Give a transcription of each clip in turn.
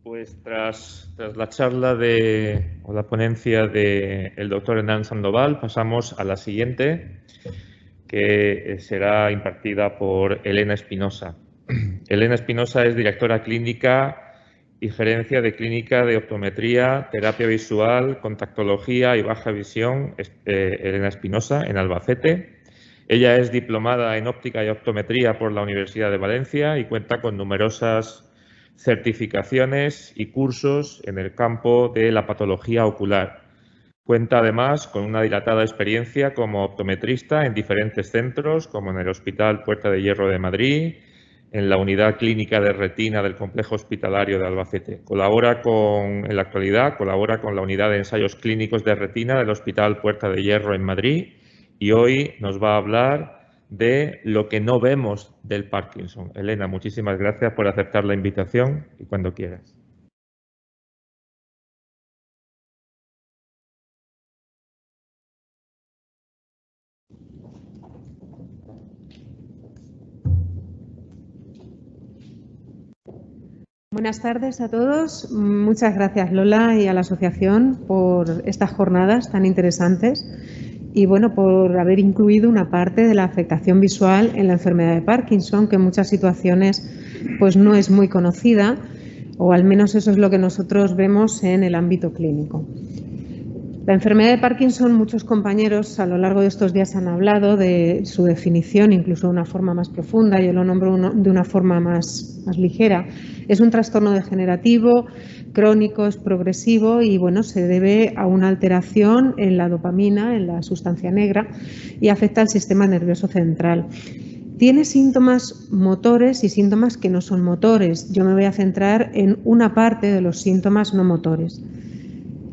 Pues tras la charla o la ponencia del doctor Hernán Sandoval, pasamos a la siguiente, que será impartida por Elena Espinosa. Elena Espinosa es directora clínica y gerencia de clínica de optometría, terapia visual, contactología y baja visión, Elena Espinosa, en Albacete. Ella es diplomada en óptica y optometría por la Universidad de Valencia y cuenta con numerosas certificaciones y cursos en el campo de la patología ocular. Cuenta además con una dilatada experiencia como optometrista en diferentes centros, como en el Hospital Puerta de Hierro de Madrid, en la Unidad Clínica de Retina del Complejo Hospitalario de Albacete. En la actualidad colabora con la Unidad de Ensayos Clínicos de Retina del Hospital Puerta de Hierro en Madrid y hoy nos va a hablar de lo que no vemos del Parkinson. Elena, muchísimas gracias por aceptar la invitación y cuando quieras. Buenas tardes a todos. Muchas gracias, Lola, y a la asociación por estas jornadas tan interesantes y bueno, por haber incluido una parte de la afectación visual en la enfermedad de Parkinson, que en muchas situaciones pues no es muy conocida, o al menos eso es lo que nosotros vemos en el ámbito clínico. La enfermedad de Parkinson, muchos compañeros a lo largo de estos días han hablado de su definición, incluso de una forma más profunda, yo lo nombro de una forma más ligera. Es un trastorno degenerativo, crónico, es progresivo y bueno, se debe a una alteración en la dopamina, en la sustancia negra, y afecta al sistema nervioso central. Tiene síntomas motores y síntomas que no son motores. Yo me voy a centrar en una parte de los síntomas no motores.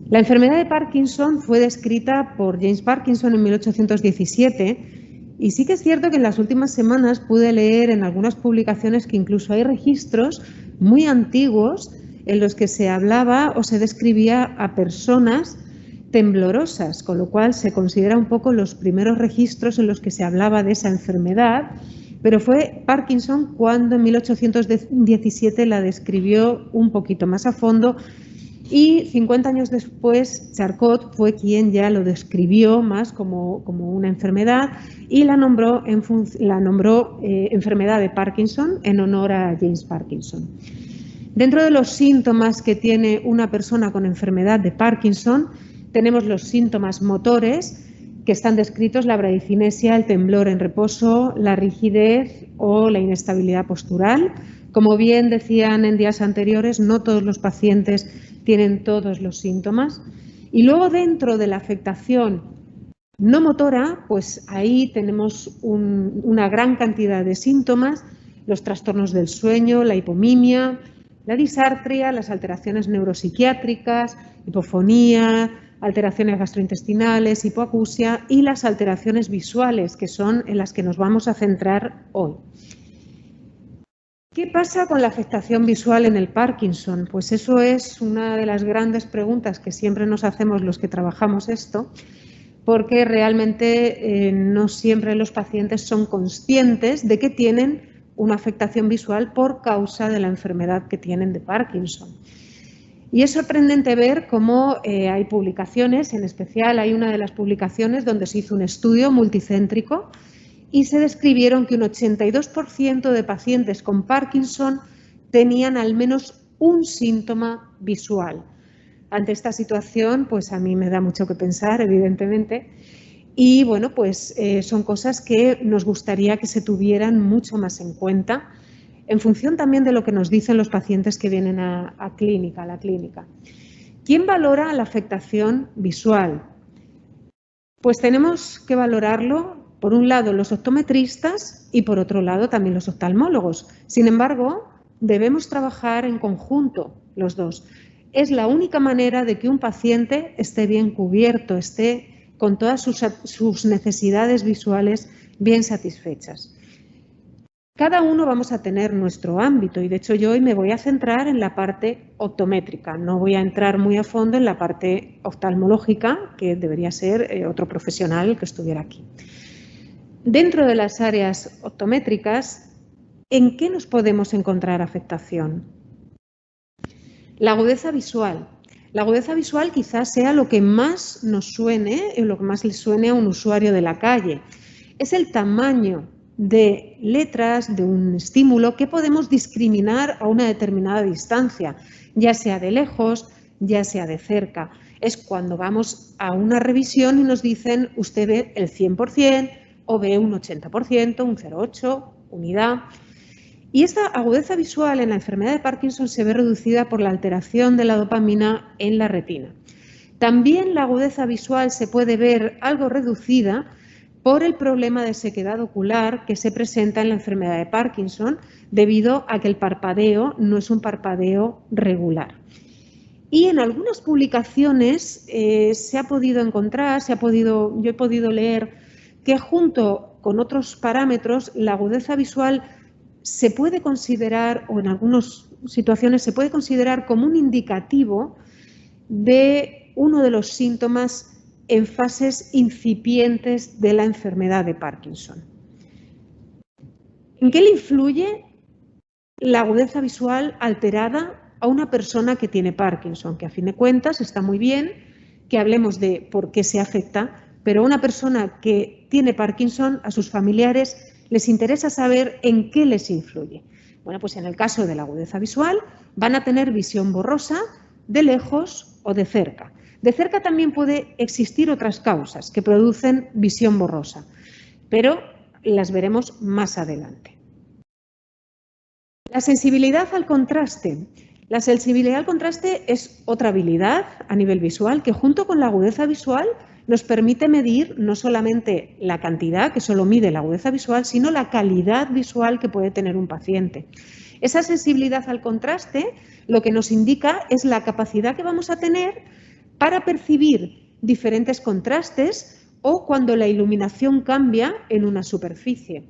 La enfermedad de Parkinson fue descrita por James Parkinson en 1817 y sí que es cierto que en las últimas semanas pude leer en algunas publicaciones que incluso hay registros muy antiguos en los que se hablaba o se describía a personas temblorosas, con lo cual se considera un poco los primeros registros en los que se hablaba de esa enfermedad, pero fue Parkinson cuando en 1817 la describió un poquito más a fondo. Y 50 años después, Charcot fue quien ya lo describió más como una enfermedad y la nombró enfermedad de Parkinson en honor a James Parkinson. Dentro de los síntomas que tiene una persona con enfermedad de Parkinson, tenemos los síntomas motores que están descritos: la bradicinesia, el temblor en reposo, la rigidez o la inestabilidad postural. Como bien decían en días anteriores, no todos los pacientes tienen todos los síntomas. Y luego, dentro de la afectación no motora, pues ahí tenemos una gran cantidad de síntomas: los trastornos del sueño, la hipomimia, la disartria, las alteraciones neuropsiquiátricas, hipofonía, alteraciones gastrointestinales, hipoacusia y las alteraciones visuales, que son en las que nos vamos a centrar hoy. ¿Qué pasa con la afectación visual en el Parkinson? Pues eso es una de las grandes preguntas que siempre nos hacemos los que trabajamos esto, porque realmente no siempre los pacientes son conscientes de que tienen una afectación visual por causa de la enfermedad que tienen de Parkinson. Y es sorprendente ver cómo hay publicaciones, en especial hay una de las publicaciones donde se hizo un estudio multicéntrico y se describieron que un 82% de pacientes con Parkinson tenían al menos un síntoma visual. Ante esta situación, pues a mí me da mucho que pensar, evidentemente, y bueno, pues son cosas que nos gustaría que se tuvieran mucho más en cuenta, en función también de lo que nos dicen los pacientes que vienen a la clínica. ¿Quién valora la afectación visual? Pues tenemos que valorarlo, por un lado, los optometristas y por otro lado también los oftalmólogos. Sin embargo, debemos trabajar en conjunto los dos. Es la única manera de que un paciente esté bien cubierto, esté con todas sus necesidades visuales bien satisfechas. Cada uno vamos a tener nuestro ámbito y de hecho yo hoy me voy a centrar en la parte optométrica, no voy a entrar muy a fondo en la parte oftalmológica, que debería ser otro profesional el que estuviera aquí. Dentro de las áreas optométricas, ¿en qué nos podemos encontrar afectación? La agudeza visual. La agudeza visual quizás sea lo que más nos suene, lo que más le suene a un usuario de la calle. Es el tamaño de letras, de un estímulo que podemos discriminar a una determinada distancia, ya sea de lejos, ya sea de cerca. Es cuando vamos a una revisión y nos dicen usted ve el 100% o ve un 80%, un 0,8, unidad. Y esta agudeza visual en la enfermedad de Parkinson se ve reducida por la alteración de la dopamina en la retina. También la agudeza visual se puede ver algo reducida por el problema de sequedad ocular que se presenta en la enfermedad de Parkinson debido a que el parpadeo no es un parpadeo regular. Y en algunas publicaciones se ha podido encontrar, yo he podido leer que junto con otros parámetros la agudeza visual se puede considerar, o en algunas situaciones se puede considerar como un indicativo de uno de los síntomas en fases incipientes de la enfermedad de Parkinson. ¿En qué le influye la agudeza visual alterada a una persona que tiene Parkinson? Que a fin de cuentas está muy bien que hablemos de por qué se afecta, pero a una persona que tiene Parkinson, a sus familiares, les interesa saber en qué les influye. Bueno, pues en el caso de la agudeza visual van a tener visión borrosa de lejos o de cerca. De cerca también puede existir otras causas que producen visión borrosa, pero las veremos más adelante. La sensibilidad al contraste. La sensibilidad al contraste es otra habilidad a nivel visual que junto con la agudeza visual nos permite medir no solamente la cantidad, que solo mide la agudeza visual, sino la calidad visual que puede tener un paciente. Esa sensibilidad al contraste lo que nos indica es la capacidad que vamos a tener para percibir diferentes contrastes o cuando la iluminación cambia en una superficie.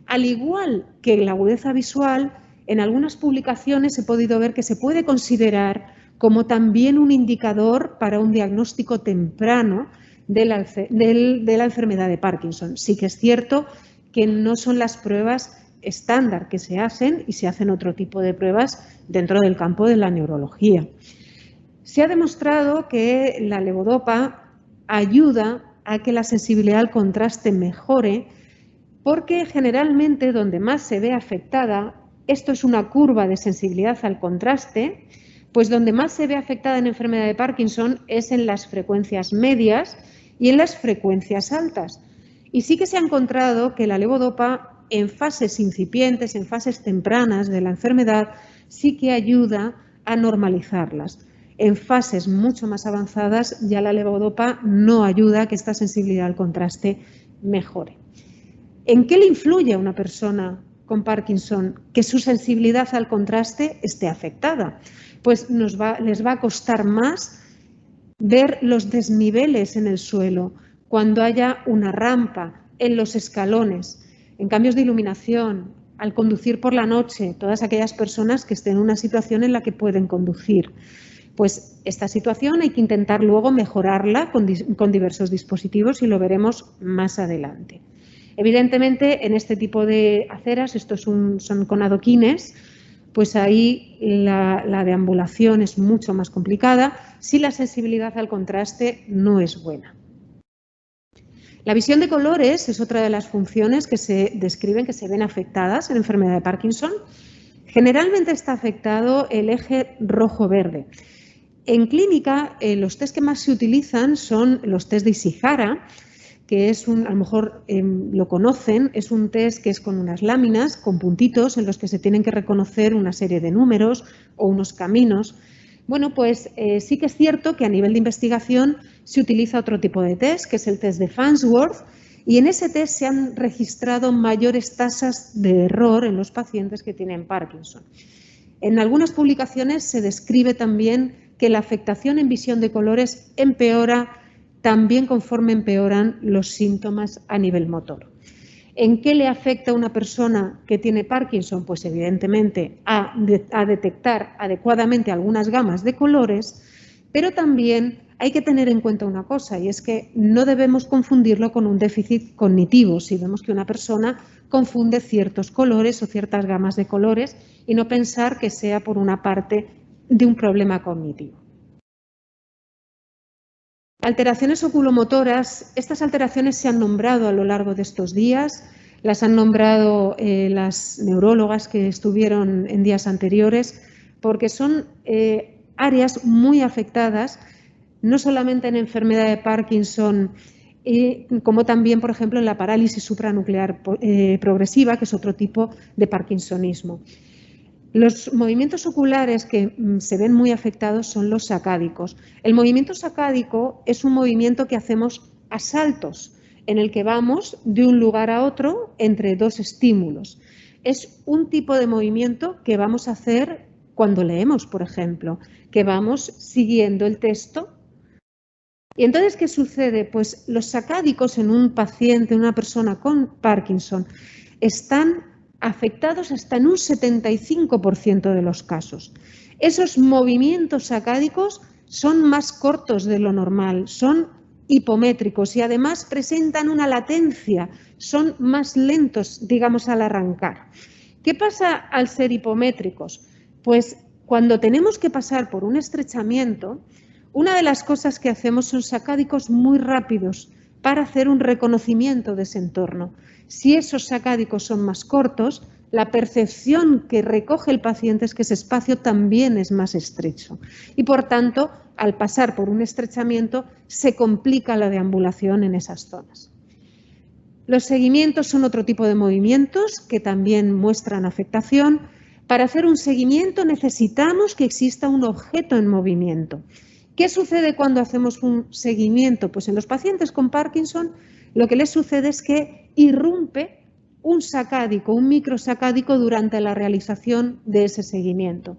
Al igual que la agudeza visual, en algunas publicaciones he podido ver que se puede considerar como también un indicador para un diagnóstico temprano de la enfermedad de Parkinson. Sí que es cierto que no son las pruebas estándar que se hacen y se hacen otro tipo de pruebas dentro del campo de la neurología. Se ha demostrado que la levodopa ayuda a que la sensibilidad al contraste mejore porque generalmente donde más se ve afectada, esto es una curva de sensibilidad al contraste, pues donde más se ve afectada en enfermedad de Parkinson es en las frecuencias medias y en las frecuencias altas. Y sí que se ha encontrado que la levodopa en fases incipientes, en fases tempranas de la enfermedad, sí que ayuda a normalizarlas. En fases mucho más avanzadas ya la levodopa no ayuda a que esta sensibilidad al contraste mejore. ¿En qué le influye a una persona con Parkinson que su sensibilidad al contraste esté afectada? Pues les va a costar más ver los desniveles en el suelo, cuando haya una rampa, en los escalones, en cambios de iluminación, al conducir por la noche, todas aquellas personas que estén en una situación en la que pueden conducir. Pues esta situación hay que intentar luego mejorarla con diversos dispositivos y lo veremos más adelante. Evidentemente, en este tipo de aceras, estos son con adoquines, pues ahí la deambulación es mucho más complicada si la sensibilidad al contraste no es buena. La visión de colores es otra de las funciones que se describen que se ven afectadas en la enfermedad de Parkinson. Generalmente está afectado el eje rojo-verde. En clínica, los test que más se utilizan son los test de Ishihara, que es a lo mejor lo conocen, es un test que es con unas láminas, con puntitos en los que se tienen que reconocer una serie de números o unos caminos. Bueno, pues sí que es cierto que a nivel de investigación se utiliza otro tipo de test, que es el test de Farnsworth, y en ese test se han registrado mayores tasas de error en los pacientes que tienen Parkinson. En algunas publicaciones se describe también que la afectación en visión de colores empeora también conforme empeoran los síntomas a nivel motor. ¿En qué le afecta a una persona que tiene Parkinson? Pues evidentemente a detectar adecuadamente algunas gamas de colores, pero también hay que tener en cuenta una cosa, y es que no debemos confundirlo con un déficit cognitivo si vemos que una persona confunde ciertos colores o ciertas gamas de colores y no pensar que sea por una parte de un problema cognitivo. Alteraciones oculomotoras, estas alteraciones se han nombrado a lo largo de estos días, las han nombrado las neurólogas que estuvieron en días anteriores, porque son áreas muy afectadas, no solamente en enfermedad de Parkinson, como también, por ejemplo, en la parálisis supranuclear progresiva, que es otro tipo de parkinsonismo. Los movimientos oculares que se ven muy afectados son los sacádicos. El movimiento sacádico es un movimiento que hacemos a saltos, en el que vamos de un lugar a otro entre dos estímulos. Es un tipo de movimiento que vamos a hacer cuando leemos, por ejemplo, que vamos siguiendo el texto. Y entonces, ¿qué sucede? Pues los sacádicos en un paciente, una persona con Parkinson, están afectados hasta en un 75% de los casos. Esos movimientos sacádicos son más cortos de lo normal, son hipométricos y además presentan una latencia, son más lentos, digamos, al arrancar. ¿Qué pasa al ser hipométricos? Pues cuando tenemos que pasar por un estrechamiento, una de las cosas que hacemos son sacádicos muy rápidos para hacer un reconocimiento de ese entorno. Si esos sacádicos son más cortos, la percepción que recoge el paciente es que ese espacio también es más estrecho y, por tanto, al pasar por un estrechamiento se complica la deambulación en esas zonas. Los seguimientos son otro tipo de movimientos que también muestran afectación. Para hacer un seguimiento necesitamos que exista un objeto en movimiento. ¿Qué sucede cuando hacemos un seguimiento? Pues en los pacientes con Parkinson lo que les sucede es que irrumpe un sacádico, un microsacádico durante la realización de ese seguimiento.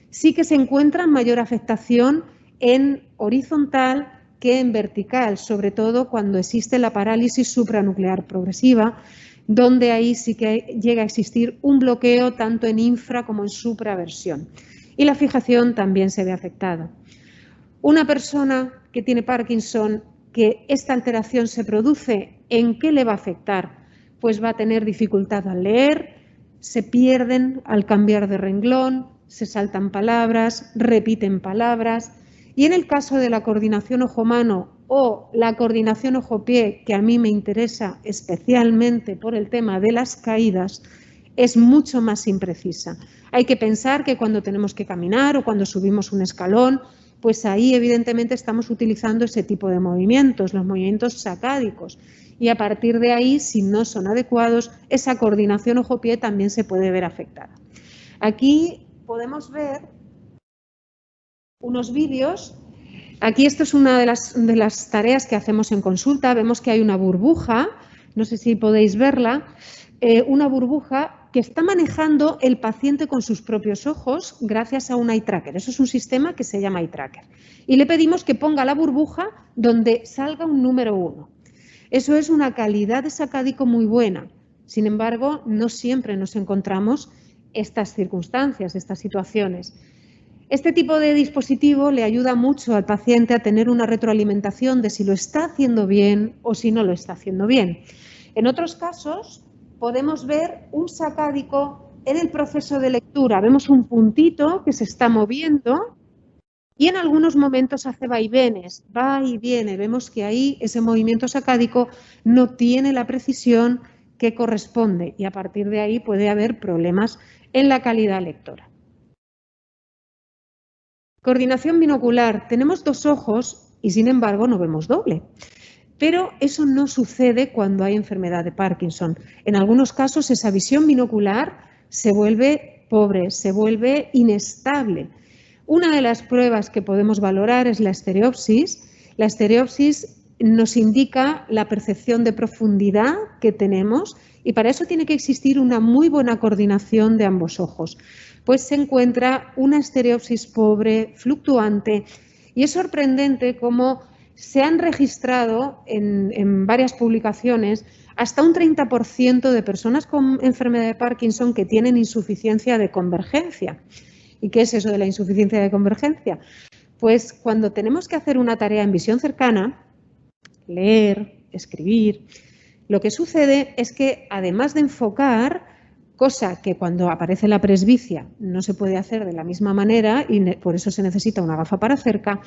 Sí que se encuentra mayor afectación en horizontal que en vertical, sobre todo cuando existe la parálisis supranuclear progresiva, donde ahí sí que llega a existir un bloqueo tanto en infra como en supraversión. Y la fijación también se ve afectada. Una persona que tiene Parkinson, que esta alteración se produce, ¿en qué le va a afectar? Pues va a tener dificultad al leer, se pierden al cambiar de renglón, se saltan palabras, repiten palabras. Y en el caso de la coordinación ojo-mano o la coordinación ojo-pie, que a mí me interesa especialmente por el tema de las caídas, es mucho más imprecisa. Hay que pensar que cuando tenemos que caminar o cuando subimos un escalón, pues ahí evidentemente estamos utilizando ese tipo de movimientos, los movimientos sacádicos. Y a partir de ahí, si no son adecuados, esa coordinación ojo-pie también se puede ver afectada. Aquí podemos ver unos vídeos. Aquí esto es una de las tareas que hacemos en consulta. Vemos que hay una burbuja, no sé si podéis verla, una burbuja que está manejando el paciente con sus propios ojos gracias a un eye tracker. Eso es un sistema que se llama eye tracker. Y le pedimos que ponga la burbuja donde salga un número 1. Eso es una calidad de sacádico muy buena. Sin embargo, no siempre nos encontramos estas circunstancias, estas situaciones. Este tipo de dispositivo le ayuda mucho al paciente a tener una retroalimentación de si lo está haciendo bien o si no lo está haciendo bien. En otros casos, podemos ver un sacádico en el proceso de lectura. Vemos un puntito que se está moviendo y en algunos momentos hace vaivenes, va y viene. Vemos que ahí ese movimiento sacádico no tiene la precisión que corresponde y a partir de ahí puede haber problemas en la calidad lectora. Coordinación binocular. Tenemos dos ojos y sin embargo no vemos doble. Pero eso no sucede cuando hay enfermedad de Parkinson. En algunos casos esa visión binocular se vuelve pobre, se vuelve inestable. Una de las pruebas que podemos valorar es la estereopsis. La estereopsis nos indica la percepción de profundidad que tenemos y para eso tiene que existir una muy buena coordinación de ambos ojos. Pues se encuentra una estereopsis pobre, fluctuante, y es sorprendente cómo se han registrado en varias publicaciones hasta un 30% de personas con enfermedad de Parkinson que tienen insuficiencia de convergencia. ¿Y qué es eso de la insuficiencia de convergencia? Pues cuando tenemos que hacer una tarea en visión cercana, leer, escribir, lo que sucede es que además de enfocar, cosa que cuando aparece la presbicia no se puede hacer de la misma manera y por eso se necesita una gafa para cerca.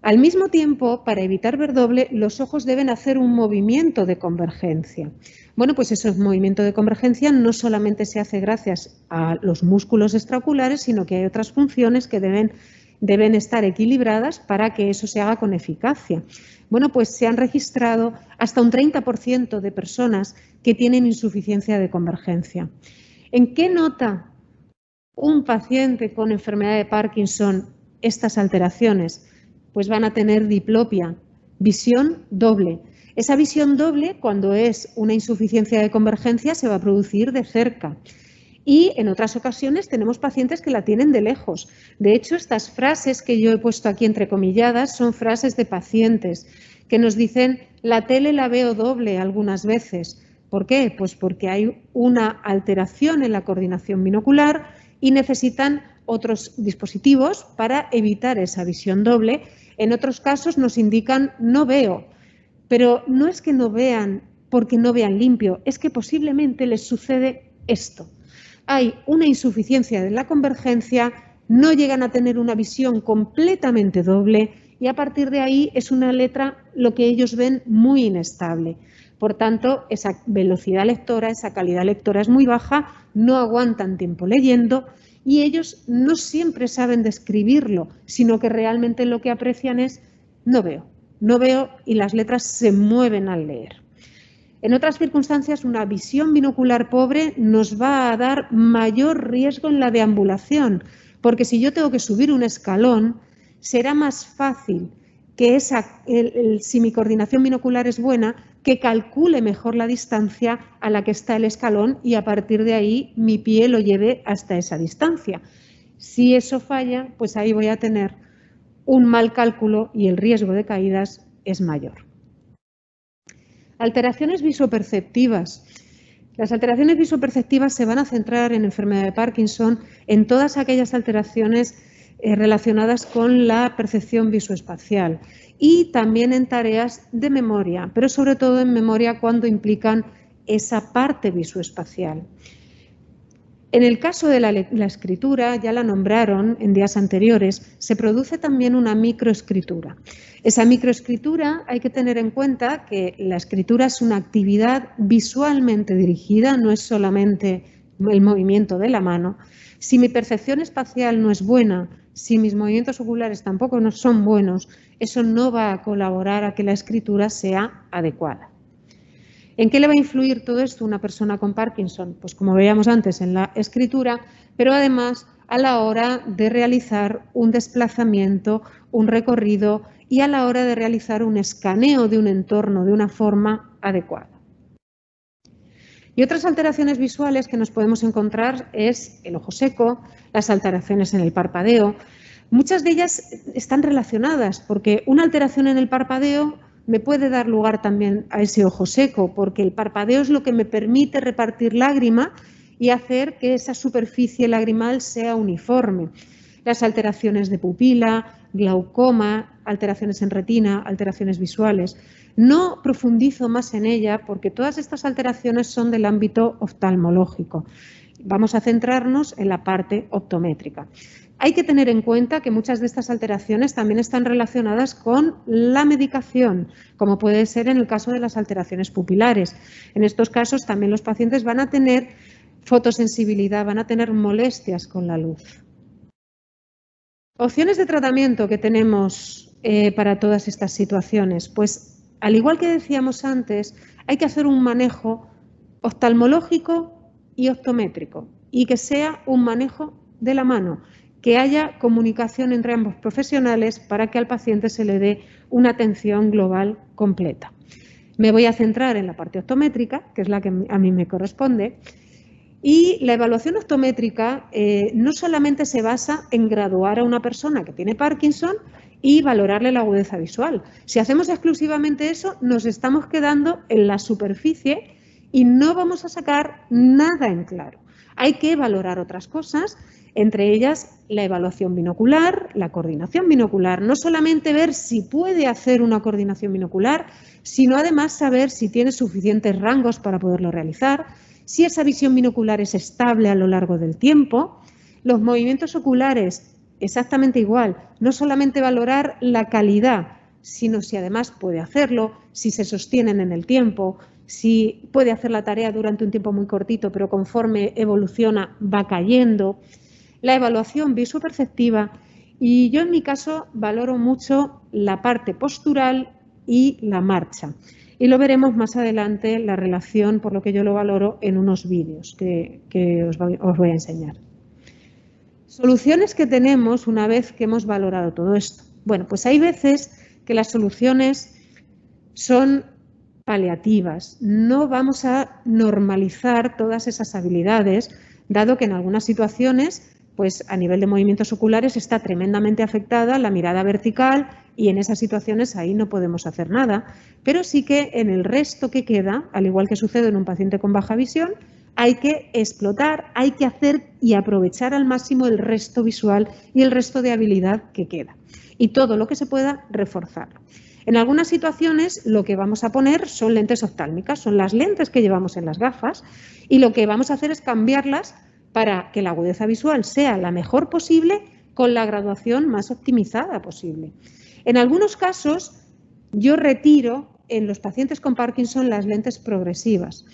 Al mismo tiempo, para evitar ver doble, los ojos deben hacer un movimiento de convergencia. Bueno, pues ese movimiento de convergencia no solamente se hace gracias a los músculos extraoculares, sino que hay otras funciones que deben estar equilibradas para que eso se haga con eficacia. Bueno, pues se han registrado hasta un 30% de personas que tienen insuficiencia de convergencia. ¿En qué nota un paciente con enfermedad de Parkinson estas alteraciones? Pues van a tener diplopia, visión doble. Esa visión doble, cuando es una insuficiencia de convergencia, se va a producir de cerca. Y en otras ocasiones tenemos pacientes que la tienen de lejos. De hecho, estas frases que yo he puesto aquí entrecomilladas son frases de pacientes que nos dicen: la tele la veo doble algunas veces. ¿Por qué? Pues porque hay una alteración en la coordinación binocular y necesitan otros dispositivos para evitar esa visión doble. En otros casos nos indican: no veo, pero no es que no vean porque no vean limpio, es que posiblemente les sucede esto. Hay una insuficiencia de la convergencia, no llegan a tener una visión completamente doble y a partir de ahí es una letra, lo que ellos ven, muy inestable. Por tanto, esa velocidad lectora, esa calidad lectora es muy baja, no aguantan tiempo leyendo y ellos no siempre saben describirlo, sino que realmente lo que aprecian es: no veo y las letras se mueven al leer. En otras circunstancias, una visión binocular pobre nos va a dar mayor riesgo en la deambulación, porque si yo tengo que subir un escalón, será más fácil que si mi coordinación binocular es buena, que calcule mejor la distancia a la que está el escalón y a partir de ahí mi pie lo lleve hasta esa distancia. Si eso falla, pues ahí voy a tener un mal cálculo y el riesgo de caídas es mayor. Alteraciones visoperceptivas. Las alteraciones visoperceptivas se van a centrar en enfermedad de Parkinson en todas aquellas alteraciones relacionadas con la percepción visoespacial y también en tareas de memoria, pero sobre todo en memoria cuando implican esa parte visoespacial. En el caso de la escritura, ya la nombraron en días anteriores, se produce también una microescritura. Esa microescritura hay que tener en cuenta que la escritura es una actividad visualmente dirigida, no es solamente el movimiento de la mano. Si mi percepción espacial no es buena, si mis movimientos oculares tampoco no son buenos, eso no va a colaborar a que la escritura sea adecuada. ¿En qué le va a influir todo esto a una persona con Parkinson? Pues como veíamos antes, en la escritura, pero además a la hora de realizar un desplazamiento, un recorrido y a la hora de realizar un escaneo de un entorno de una forma adecuada. Y otras alteraciones visuales que nos podemos encontrar es el ojo seco, las alteraciones en el parpadeo. Muchas de ellas están relacionadas porque una alteración en el parpadeo me puede dar lugar también a ese ojo seco, porque el parpadeo es lo que me permite repartir lágrima y hacer que esa superficie lagrimal sea uniforme. Las alteraciones de pupila, glaucoma, alteraciones en retina, alteraciones visuales. No profundizo más en ella porque todas estas alteraciones son del ámbito oftalmológico. Vamos a centrarnos en la parte optométrica. Hay que tener en cuenta que muchas de estas alteraciones también están relacionadas con la medicación, como puede ser en el caso de las alteraciones pupilares. En estos casos también los pacientes van a tener fotosensibilidad, van a tener molestias con la luz. Opciones de tratamiento que tenemos para todas estas situaciones. Pues al igual que decíamos antes, hay que hacer un manejo oftalmológico y optométrico y que sea un manejo de la mano, que haya comunicación entre ambos profesionales para que al paciente se le dé una atención global completa. Me voy a centrar en la parte optométrica, que es la que a mí me corresponde, y la evaluación optométrica no solamente se basa en graduar a una persona que tiene Parkinson y valorarle la agudeza visual. Si hacemos exclusivamente eso, nos estamos quedando en la superficie y no vamos a sacar nada en claro. Hay que valorar otras cosas, entre ellas la evaluación binocular, la coordinación binocular. No solamente ver si puede hacer una coordinación binocular, sino además saber si tiene suficientes rangos para poderlo realizar, si esa visión binocular es estable a lo largo del tiempo. Los movimientos oculares, exactamente igual, no solamente valorar la calidad, sino si además puede hacerlo, si se sostienen en el tiempo, si puede hacer la tarea durante un tiempo muy cortito, pero conforme evoluciona va cayendo. La evaluación visoperceptiva, y yo en mi caso valoro mucho la parte postural y la marcha. Y lo veremos más adelante, la relación, por lo que yo lo valoro, en unos vídeos que os voy a enseñar. Soluciones que tenemos una vez que hemos valorado todo esto. Bueno, pues hay veces que las soluciones son paliativas. No vamos a normalizar todas esas habilidades, dado que en algunas situaciones, pues a nivel de movimientos oculares está tremendamente afectada la mirada vertical y en esas situaciones ahí no podemos hacer nada. Pero sí que en el resto que queda, al igual que sucede en un paciente con baja visión, hay que explotar, hay que hacer y aprovechar al máximo el resto visual y el resto de habilidad que queda. Y todo lo que se pueda, reforzarlo. En algunas situaciones lo que vamos a poner son lentes oftálmicas, son las lentes que llevamos en las gafas y lo que vamos a hacer es cambiarlas para que la agudeza visual sea la mejor posible con la graduación más optimizada posible. En algunos casos yo retiro en los pacientes con Parkinson las lentes progresivas.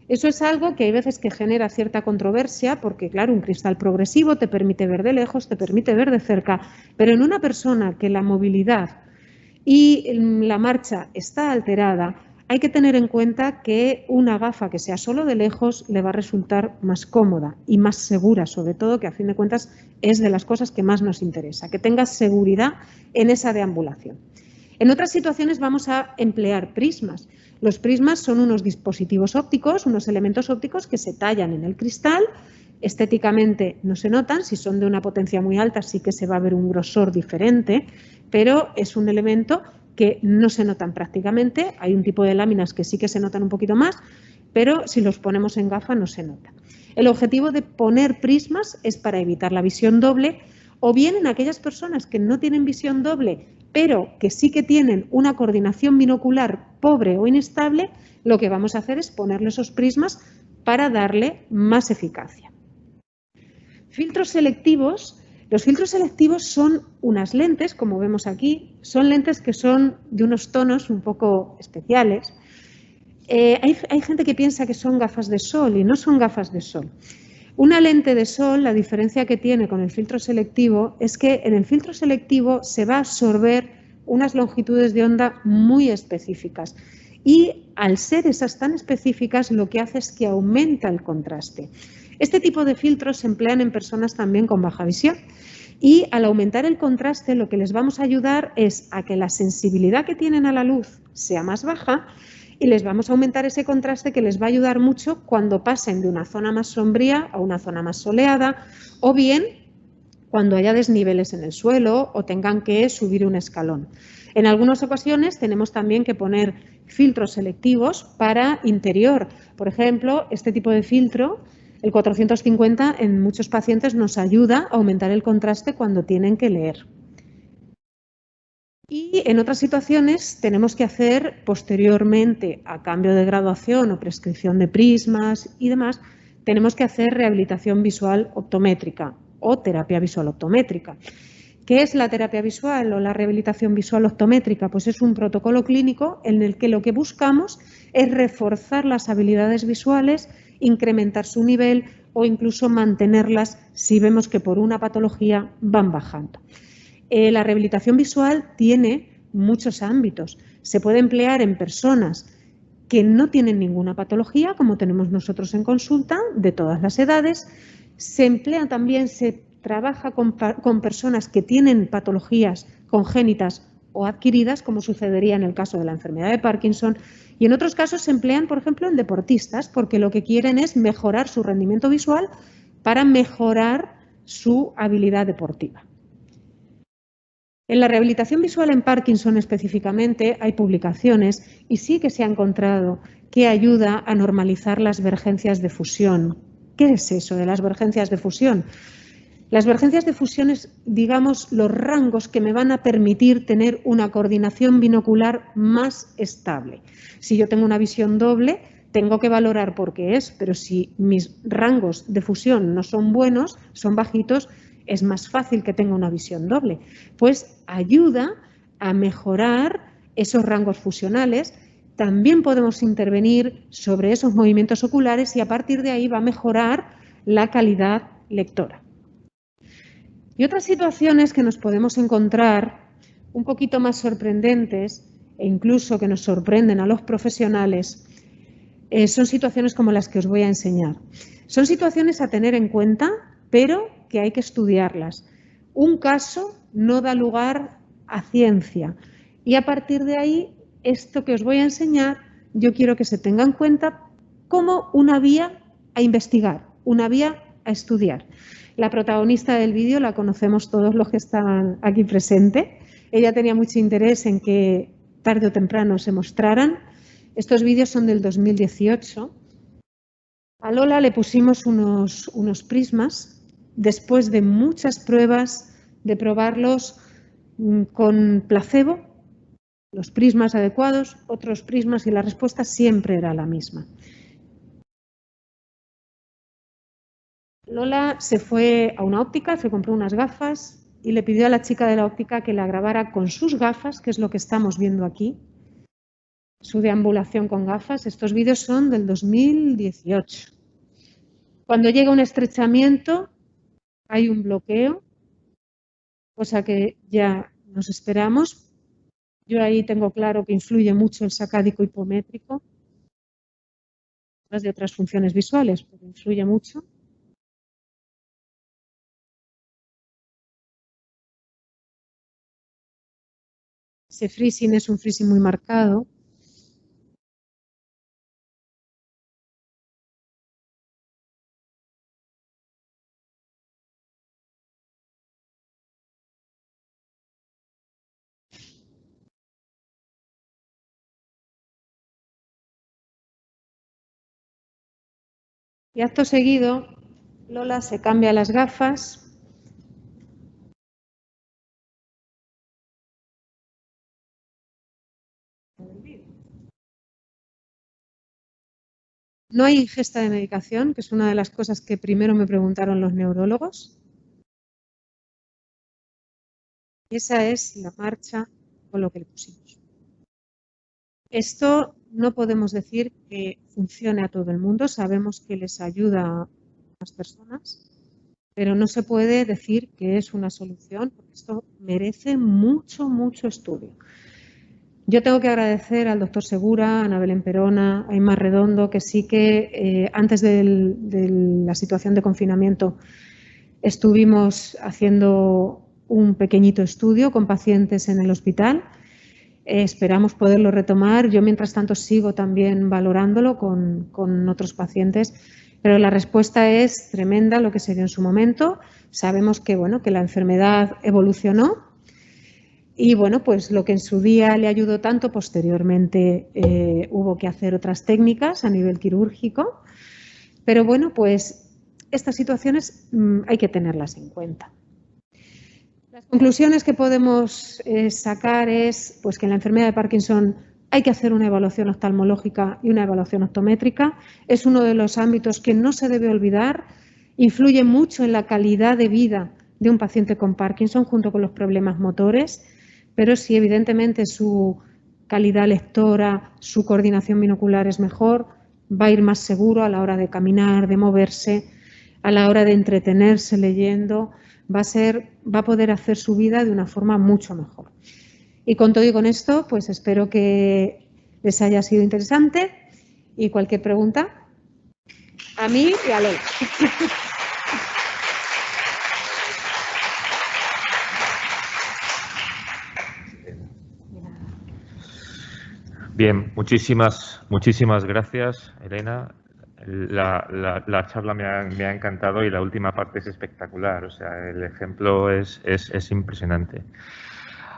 Eso es algo que hay veces que genera cierta controversia porque, claro, un cristal progresivo te permite ver de lejos, te permite ver de cerca, pero en una persona que la movilidad y la marcha está alterada, hay que tener en cuenta que una gafa que sea solo de lejos le va a resultar más cómoda y más segura, sobre todo, que a fin de cuentas es de las cosas que más nos interesa, que tengas seguridad en esa deambulación. En otras situaciones vamos a emplear prismas. Los prismas son unos dispositivos ópticos, unos elementos ópticos que se tallan en el cristal. Estéticamente no se notan, si son de una potencia muy alta sí que se va a ver un grosor diferente, pero es un elemento que no se notan prácticamente. Hay un tipo de láminas que sí que se notan un poquito más, pero si los ponemos en gafa no se nota. El objetivo de poner prismas es para evitar la visión doble, o bien en aquellas personas que no tienen visión doble, pero que sí que tienen una coordinación binocular pobre o inestable, lo que vamos a hacer es ponerle esos prismas para darle más eficacia. Filtros selectivos. Los filtros selectivos son unas lentes, como vemos aquí, son lentes que son de unos tonos un poco especiales. Hay gente que piensa que son gafas de sol y no son gafas de sol. Una lente de sol, la diferencia que tiene con el filtro selectivo es que en el filtro selectivo se va a absorber unas longitudes de onda muy específicas y al ser esas tan específicas lo que hace es que aumenta el contraste. Este tipo de filtros se emplean en personas también con baja visión y al aumentar el contraste lo que les vamos a ayudar es a que la sensibilidad que tienen a la luz sea más baja y les vamos a aumentar ese contraste que les va a ayudar mucho cuando pasen de una zona más sombría a una zona más soleada o bien cuando haya desniveles en el suelo o tengan que subir un escalón. En algunas ocasiones tenemos también que poner filtros selectivos para interior. Por ejemplo, este tipo de filtro, el 450, en muchos pacientes nos ayuda a aumentar el contraste cuando tienen que leer. Y en otras situaciones tenemos que hacer posteriormente a cambio de graduación o prescripción de prismas y demás, tenemos que hacer rehabilitación visual optométrica o terapia visual optométrica. ¿Qué es la terapia visual o la rehabilitación visual optométrica? Pues es un protocolo clínico en el que lo que buscamos es reforzar las habilidades visuales, incrementar su nivel o incluso mantenerlas si vemos que por una patología van bajando. La rehabilitación visual tiene muchos ámbitos. Se puede emplear en personas que no tienen ninguna patología, como tenemos nosotros en consulta, de todas las edades. Se emplea también, se trabaja con personas que tienen patologías congénitas o adquiridas, como sucedería en el caso de la enfermedad de Parkinson. Y en otros casos se emplean, por ejemplo, en deportistas, porque lo que quieren es mejorar su rendimiento visual para mejorar su habilidad deportiva. En la rehabilitación visual en Parkinson específicamente hay publicaciones y sí que se ha encontrado que ayuda a normalizar las vergencias de fusión. ¿Qué es eso de las vergencias de fusión? Las vergencias de fusión es, digamos, los rangos que me van a permitir tener una coordinación binocular más estable. Si yo tengo una visión doble, tengo que valorar por qué es, pero si mis rangos de fusión no son buenos, son bajitos, es más fácil que tenga una visión doble. Pues ayuda a mejorar esos rangos fusionales. También podemos intervenir sobre esos movimientos oculares y a partir de ahí va a mejorar la calidad lectora. Y otras situaciones que nos podemos encontrar un poquito más sorprendentes e incluso que nos sorprenden a los profesionales son situaciones como las que os voy a enseñar. Son situaciones a tener en cuenta, pero que hay que estudiarlas. Un caso no da lugar a ciencia y a partir de ahí, esto que os voy a enseñar, yo quiero que se tenga en cuenta como una vía a investigar, una vía a estudiar. La protagonista del vídeo la conocemos todos los que están aquí presentes. Ella tenía mucho interés en que tarde o temprano se mostraran. Estos vídeos son del 2018. A Lola le pusimos unos prismas después de muchas pruebas, de probarlos con placebo, los prismas adecuados, otros prismas y la respuesta siempre era la misma. Lola se fue a una óptica, se compró unas gafas y le pidió a la chica de la óptica que la grabara con sus gafas, que es lo que estamos viendo aquí, su deambulación con gafas. Estos vídeos son del 2018. Cuando llega un estrechamiento, hay un bloqueo, cosa que ya nos esperamos. Yo ahí tengo claro que influye mucho el sacádico hipométrico, más de otras funciones visuales, pero influye mucho. Ese freezing es un freezing muy marcado. Y acto seguido, Lola se cambia las gafas. No hay ingesta de medicación, que es una de las cosas que primero me preguntaron los neurólogos. Esa es la marcha con lo que le pusimos. Esto no podemos decir que funcione a todo el mundo, sabemos que les ayuda a las personas, pero no se puede decir que es una solución, porque esto merece mucho, mucho estudio. Yo tengo que agradecer al doctor Segura, a Ana Belén Perona, a Aimar Redondo, que sí que antes de la situación de confinamiento estuvimos haciendo un pequeñito estudio con pacientes en el hospital. Esperamos poderlo retomar. Yo, mientras tanto, sigo también valorándolo con otros pacientes, pero la respuesta es tremenda, lo que se dio en su momento. Sabemos que, bueno, que la enfermedad evolucionó. Y bueno, pues lo que en su día le ayudó tanto, posteriormente hubo que hacer otras técnicas a nivel quirúrgico. Pero bueno, pues estas situaciones hay que tenerlas en cuenta. Las conclusiones que podemos sacar es pues, que en la enfermedad de Parkinson hay que hacer una evaluación oftalmológica y una evaluación optométrica. Es uno de los ámbitos que no se debe olvidar, influye mucho en la calidad de vida de un paciente con Parkinson junto con los problemas motores. Pero si evidentemente su calidad lectora, su coordinación binocular es mejor, va a ir más seguro a la hora de caminar, de moverse, a la hora de entretenerse leyendo, va a poder hacer su vida de una forma mucho mejor. Y con todo y con esto, pues espero que les haya sido interesante y cualquier pregunta, a mí y a Lola. Bien, muchísimas gracias, Elena. La charla me ha encantado y la última parte es espectacular. O sea, el ejemplo es impresionante.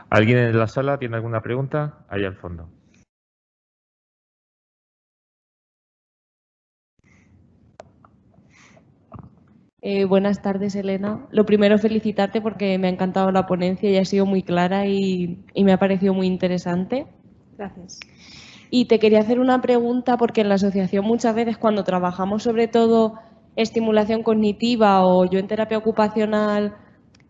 ¿Alguien en la sala tiene alguna pregunta? Ahí al fondo. Buenas tardes, Elena. Lo primero, felicitarte porque me ha encantado la ponencia y ha sido muy clara y me ha parecido muy interesante. Gracias. Y te quería hacer una pregunta porque en la asociación muchas veces cuando trabajamos sobre todo estimulación cognitiva o yo en terapia ocupacional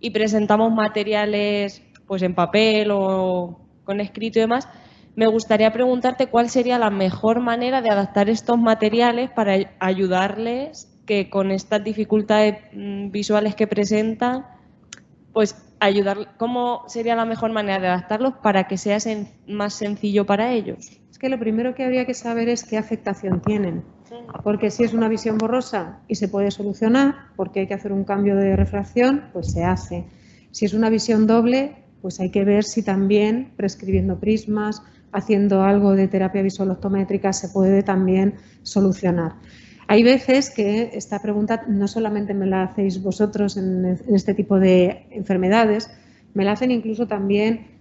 y presentamos materiales pues en papel o con escrito y demás, me gustaría preguntarte cuál sería la mejor manera de adaptar estos materiales para ayudarles que con estas dificultades visuales que presentan, pues ayudar, ¿cómo sería la mejor manera de adaptarlos para que sea más sencillo para ellos? Es que lo primero que habría que saber es qué afectación tienen. Porque si es una visión borrosa y se puede solucionar, porque hay que hacer un cambio de refracción, pues se hace. Si es una visión doble, pues hay que ver si también prescribiendo prismas, haciendo algo de terapia visual optométrica, se puede también solucionar. Hay veces que esta pregunta no solamente me la hacéis vosotros en este tipo de enfermedades, me la hacen incluso también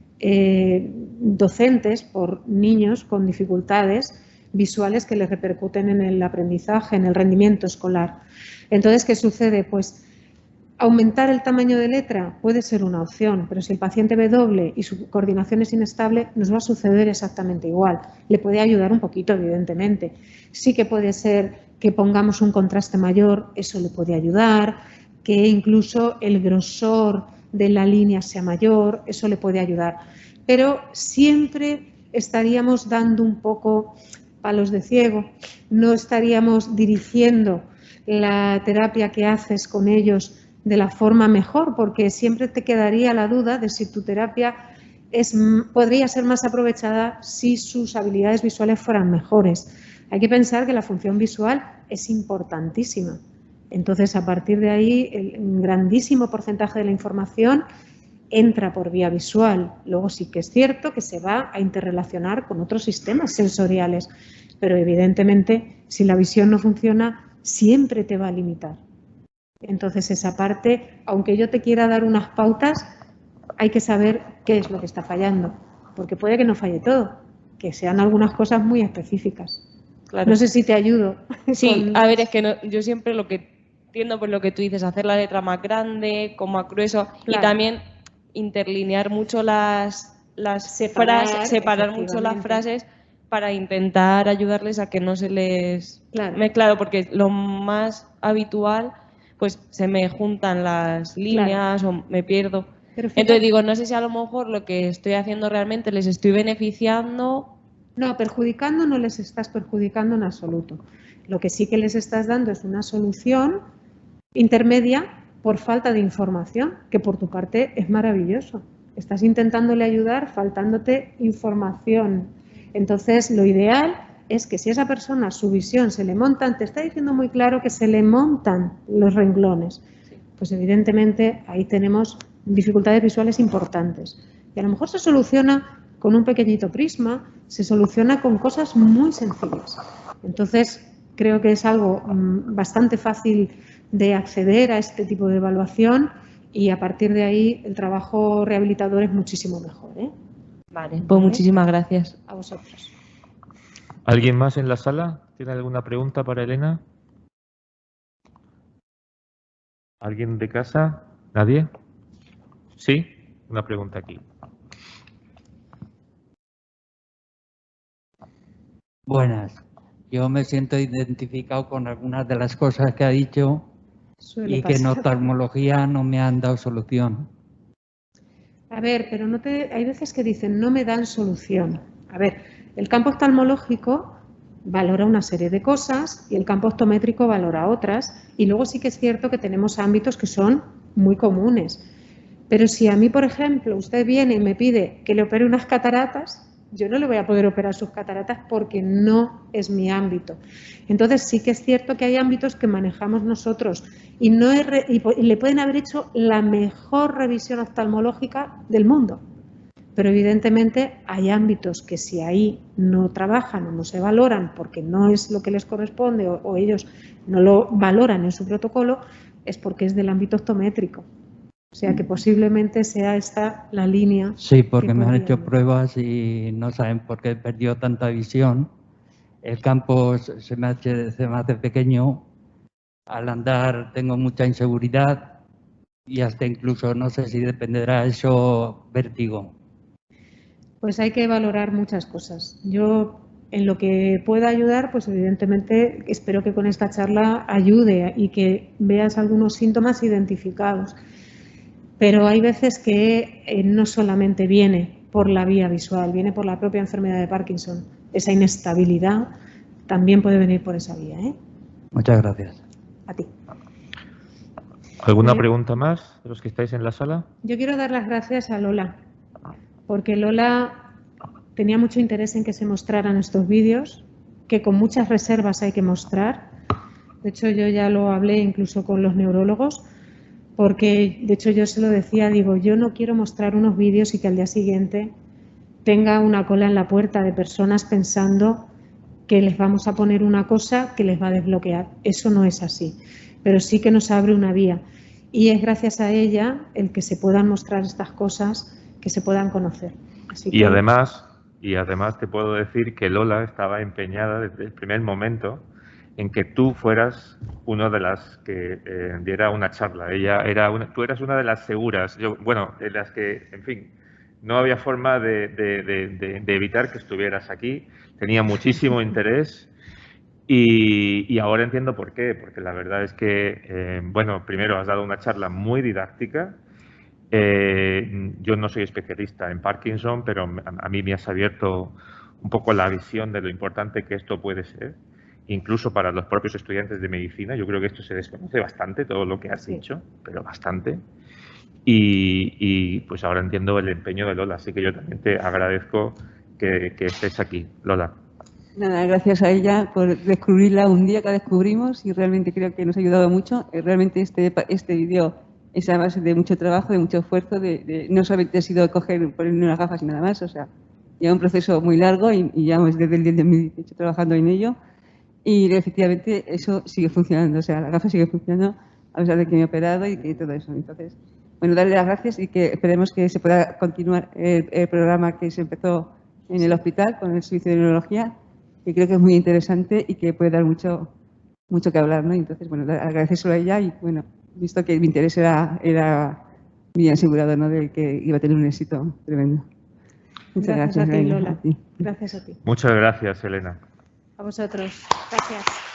docentes por niños con dificultades visuales que les repercuten en el aprendizaje, en el rendimiento escolar. Entonces, ¿qué sucede? Pues aumentar el tamaño de letra puede ser una opción, pero si el paciente ve doble y su coordinación es inestable, nos va a suceder exactamente igual. Le puede ayudar un poquito, evidentemente. Sí que puede ser que pongamos un contraste mayor, eso le puede ayudar, que incluso el grosor de la línea sea mayor, eso le puede ayudar. Pero siempre estaríamos dando un poco palos de ciego, no estaríamos dirigiendo la terapia que haces con ellos de la forma mejor, porque siempre te quedaría la duda de si tu terapia podría ser más aprovechada si sus habilidades visuales fueran mejores. Hay que pensar que la función visual es importantísima. Entonces, a partir de ahí, un grandísimo porcentaje de la información entra por vía visual. Luego sí que es cierto que se va a interrelacionar con otros sistemas sensoriales, pero evidentemente si la visión no funciona siempre te va a limitar. Entonces esa parte, aunque yo te quiera dar unas pautas, hay que saber qué es lo que está fallando, porque puede que no falle todo, que sean algunas cosas muy específicas. Claro. No sé si te ayudo. Sí, a ver, es que no, yo siempre lo que entiendo por lo que tú dices, hacer la letra más grande, con más grueso, claro. Y también interlinear mucho las frases, separar mucho las frases para intentar ayudarles a que no se les... Claro, porque lo más habitual, pues se me juntan las líneas o me pierdo. Entonces digo, no sé si a lo mejor lo que estoy haciendo realmente les estoy beneficiando. No, perjudicando no les estás perjudicando en absoluto. Lo que sí que les estás dando es una solución intermedia por falta de información, que por tu parte es maravilloso. Estás intentándole ayudar faltándote información. Entonces, lo ideal es que si a esa persona su visión se le montan, te está diciendo muy claro que se le montan los renglones, pues evidentemente ahí tenemos dificultades visuales importantes. Y a lo mejor se soluciona con un pequeñito prisma, se soluciona con cosas muy sencillas. Entonces, creo que es algo bastante fácil de acceder a este tipo de evaluación y a partir de ahí el trabajo rehabilitador es muchísimo mejor. Vale, pues muchísimas gracias. A vosotros. ¿Alguien más en la sala? ¿Tiene alguna pregunta para Elena? ¿Alguien de casa? ¿Nadie? Sí, una pregunta aquí. Buenas. Yo me siento identificado con algunas de las cosas que ha dicho y que en oftalmología no me han dado solución. A ver, pero hay veces que dicen no me dan solución. A ver, el campo oftalmológico valora una serie de cosas y el campo optométrico valora otras y luego sí que es cierto que tenemos ámbitos que son muy comunes. Pero si a mí, por ejemplo, usted viene y me pide que le opere unas cataratas, yo no le voy a poder operar sus cataratas porque no es mi ámbito. Entonces sí que es cierto que hay ámbitos que manejamos nosotros y le pueden haber hecho la mejor revisión oftalmológica del mundo. Pero evidentemente hay ámbitos que si ahí no trabajan o no se valoran porque no es lo que les corresponde o ellos no lo valoran en su protocolo, es porque es del ámbito optométrico. O sea que posiblemente sea esta la línea. Sí, porque me han hecho pruebas y no saben por qué perdió tanta visión. El campo se me hace pequeño. Al andar tengo mucha inseguridad y hasta incluso no sé si dependerá eso vértigo. Pues hay que valorar muchas cosas. Yo en lo que pueda ayudar, pues evidentemente espero que con esta charla ayude y que veas algunos síntomas identificados. Pero hay veces que no solamente viene por la vía visual, viene por la propia enfermedad de Parkinson. Esa inestabilidad también puede venir por esa vía, ¿eh? Muchas gracias. A ti. ¿Alguna pregunta más de los que estáis en la sala? Yo quiero dar las gracias a Lola, porque Lola tenía mucho interés en que se mostraran estos vídeos, que con muchas reservas hay que mostrar. De hecho, yo ya lo hablé incluso con los neurólogos, porque de hecho yo se lo decía, digo, yo no quiero mostrar unos vídeos y que al día siguiente tenga una cola en la puerta de personas pensando que les vamos a poner una cosa que les va a desbloquear. Eso no es así, pero sí que nos abre una vía. Y es gracias a ella el que se puedan mostrar estas cosas, que se puedan conocer. Así Y que, además te puedo decir que Lola estaba empeñada desde el primer momento en que tú fueras una de las que diera una charla. Tú eras una de las seguras, de las que, en fin, no había forma de evitar que estuvieras aquí. Tenía muchísimo interés y ahora entiendo por qué, porque la verdad es que, primero has dado una charla muy didáctica. Yo no soy especialista en Parkinson, pero a mí me has abierto un poco la visión de lo importante que esto puede ser, incluso para los propios estudiantes de medicina. Yo creo que esto se desconoce bastante, todo lo que has dicho, pero bastante. Y pues ahora entiendo el empeño de Lola, así que yo también te agradezco que estés aquí, Lola. Nada, gracias a ella por descubrirla un día que la descubrimos y realmente creo que nos ha ayudado mucho. Realmente este vídeo es a base de mucho trabajo, de mucho esfuerzo, no solamente ha sido ponerle unas gafas y nada más, o sea, lleva un proceso muy largo y llevamos desde el 2018 trabajando en ello y efectivamente eso sigue funcionando, o sea, la gafa sigue funcionando a pesar de que me he operado y que todo eso. Entonces, bueno, darle las gracias y que esperemos que se pueda continuar el programa que se empezó en el hospital con el servicio de neurología, que creo que es muy interesante y que puede dar mucho que hablar, ¿no? Entonces, bueno, agradecérselo a ella y, bueno, visto que mi interés era bien asegurado, ¿no?, de que iba a tener un éxito tremendo. Muchas gracias a ti, Elena, Lola. a ti. Gracias a ti. Muchas gracias, Elena. A vosotros. Gracias.